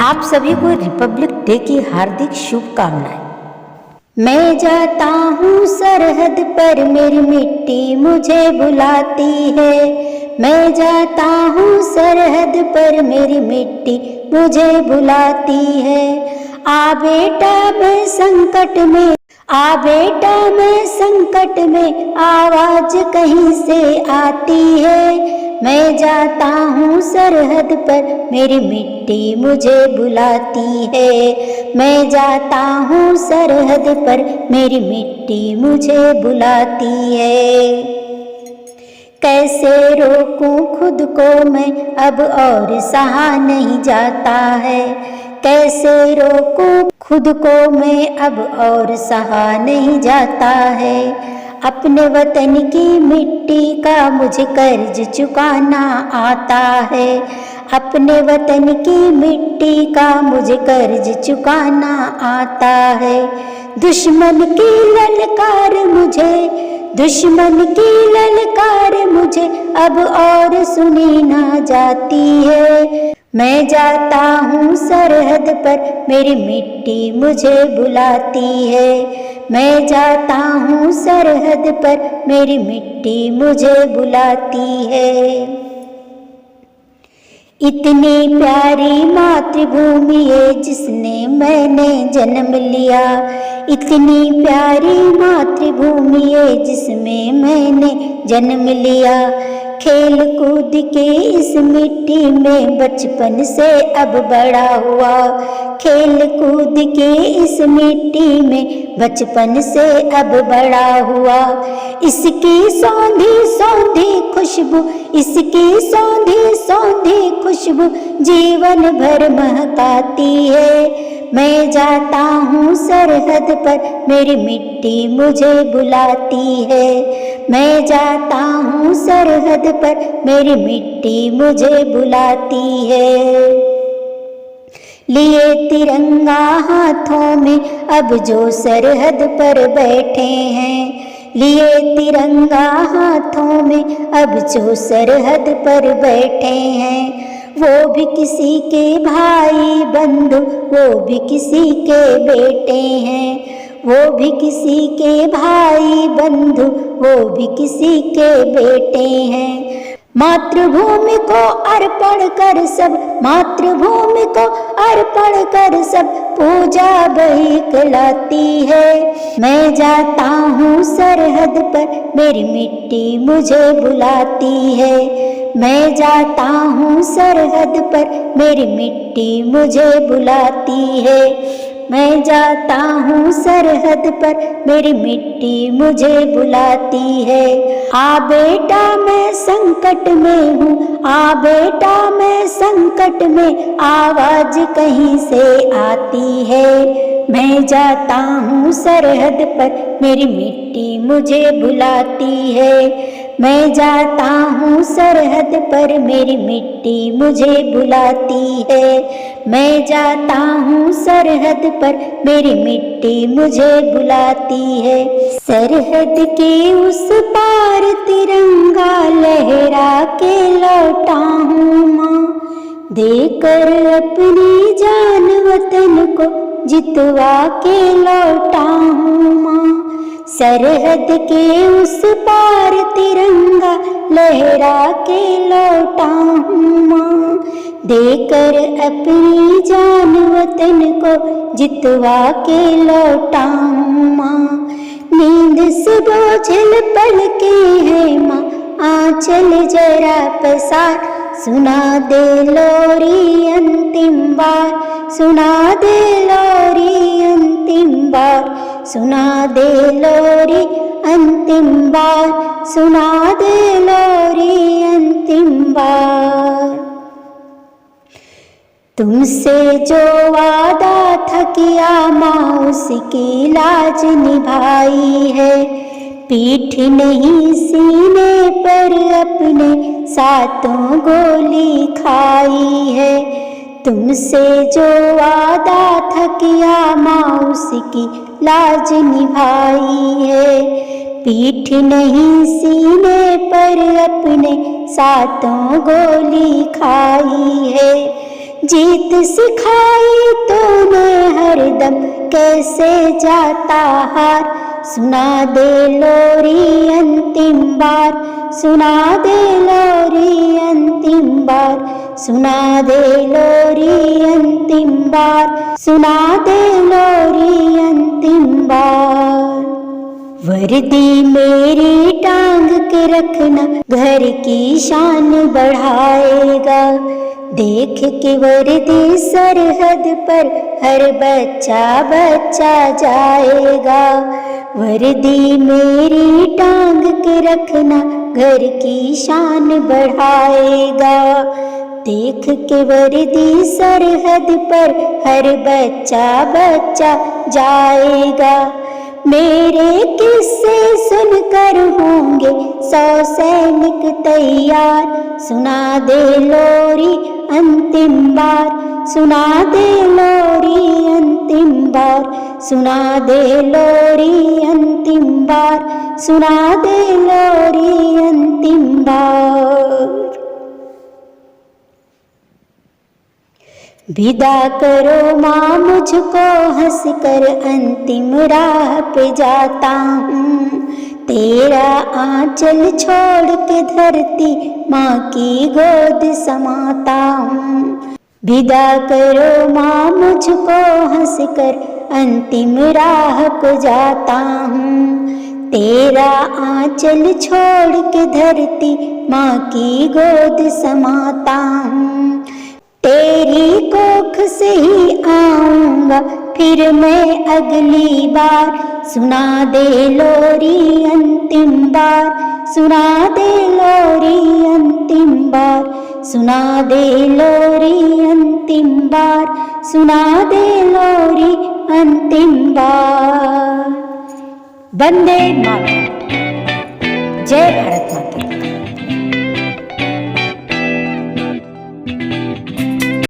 आप सभी को रिपब्लिक डे की हार्दिक शुभकामनाएं। मैं जाता हूँ सरहद पर, मेरी मिट्टी मुझे बुलाती है। मैं जाता हूँ सरहद पर, मेरी मिट्टी मुझे बुलाती है। आ बेटा मैं संकट में, आ बेटा मैं संकट में, आवाज कहीं से आती है। मैं जाता हूँ सरहद पर, मेरी मिट्टी मुझे बुलाती है। मैं जाता हूँ सरहद पर, मेरी मिट्टी मुझे बुलाती है। कैसे रोकूं खुद को मैं, अब और सहा नहीं जाता है। कैसे रोकूं खुद को मैं, अब और सहा नहीं जाता है। अपने वतन की मिट्टी का मुझे कर्ज चुकाना आता है। अपने वतन की मिट्टी का मुझे कर्ज चुकाना आता है। दुश्मन की ललकार मुझे, दुश्मन की ललकार मुझे अब और सुनी ना जाती है। मैं जाता हूँ सरहद पर, मेरी मिट्टी मुझे बुलाती है। मैं जाता हूँ सरहद पर, मेरी मिट्टी मुझे बुलाती है। इतनी प्यारी मातृभूमि है जिसने मैंने जन्म लिया। इतनी प्यारी मातृभूमि है जिसमें मैंने जन्म लिया। खेल कूद के इस मिट्टी में बचपन से अब बड़ा हुआ। खेल कूद के इस मिट्टी में बचपन से अब बड़ा हुआ। इसकी सौंधी सौंधी खुशबू, इसकी सौंधी सौंधी खुशबू जीवन भर महकाती है। मैं जाता हूँ सरहद पर, मेरी मिट्टी मुझे बुलाती है। मैं जाता हूँ सरहद पर, मेरी मिट्टी मुझे बुलाती है। लिए तिरंगा हाथों में अब जो सरहद पर बैठे हैं। लिए तिरंगा हाथों में अब जो सरहद पर बैठे हैं। वो भी किसी के भाई बंधु, वो भी किसी के बेटे हैं। वो भी किसी के भाई बंधु, वो भी किसी के बेटे हैं। मातृभूमि को अर्पण कर सब, मातृभूमि को अर्पण कर सब, पूजा बहिकलाती है। मैं जाता हूँ सरहद पर, मेरी मिट्टी मुझे बुलाती है। मैं जाता हूँ सरहद पर, मेरी मिट्टी मुझे बुलाती है। मैं जाता हूँ सरहद पर, मेरी मिट्टी मुझे बुलाती है। आ बेटा मैं संकट में हूँ, आ बेटा मैं संकट में, आवाज कहीं से आती है। मैं जाता हूँ सरहद पर, मेरी मिट्टी मुझे बुलाती है। मैं जाता हूँ सरहद पर, मेरी मिट्टी मुझे बुलाती है। मैं जाता हूँ सरहद पर, मेरी मिट्टी मुझे बुलाती है। सरहद के उस पार तिरंगा लहरा के लौटा हूँ माँ, देकर अपनी जान वतन को जितवा के लौटा हूँ माँ। सरहद के उस पार तिरंगा लहरा के लौटा हूँ माँ, देकर अपनी जान वतन को जितवा के लौटा हूँ माँ। नींद से बोझल पलके हैं माँ, आंचल जरा पसार, सुना दे लोरी अंतिम बार, सुना दे लोरी अंतिम बार, सुना दे लोरी अंतिम बार, सुना दे लोरी अंतिम बार। तुमसे जो वादा था किया माँ, उसकी लाज निभाई है। पीठ नहीं सीने पर अपने सातों गोली खाई है। तुमसे जो वादा था किया माँ, उसकी लाज निभाई है। पीठ नहीं सीने पर अपने सातों गोली खाई है। जीत सिखाई तूने हरदम, कैसे जाता हार। सुना दे लोरी अंतिम बार, सुना दे लोरी अंतिम बार, सुना दे लोरी अंतिम बार, सुना दे लोरी अंतिम बार। वर्दी मेरी टांग के रखना, घर की शान बढ़ाएगा। देख के वर्दी सरहद पर हर बच्चा बच्चा जाएगा। वर्दी मेरी टांग के रखना, घर की शान बढ़ाएगा। देख के वर्दी सरहद पर हर बच्चा बच्चा जाएगा। मेरे किस्से सुनकर होंगे 100 सैनिक तैयार। सुना दे लोरी अंतिम बार, सुना दे लोरी अंतिम बार, सुना दे लोरी अंतिम बार, सुना दे लोरी अंतिम बार। विदा करो माँ मुझको, हंस कर अंतिम राह पे जाता हूँ। तेरा आंचल छोड़ के धरती माँ की गोद समाता हूँ। विदा करो माँ मुझको, हंस कर अंतिम राह को जाता हूँ। तेरा आंचल छोड़ के धरती माँ की गोद समाता हूँ। तेरी कोख से ही आऊंगा फिर मैं अगली बार। सुना दे लोरी अंतिम बार, सुना दे लोरी अंतिम बार, सुना दे लोरी अंतिम बार, सुना दे लोरी अंतिम बार। वंदे मातरम। जय भारत माता।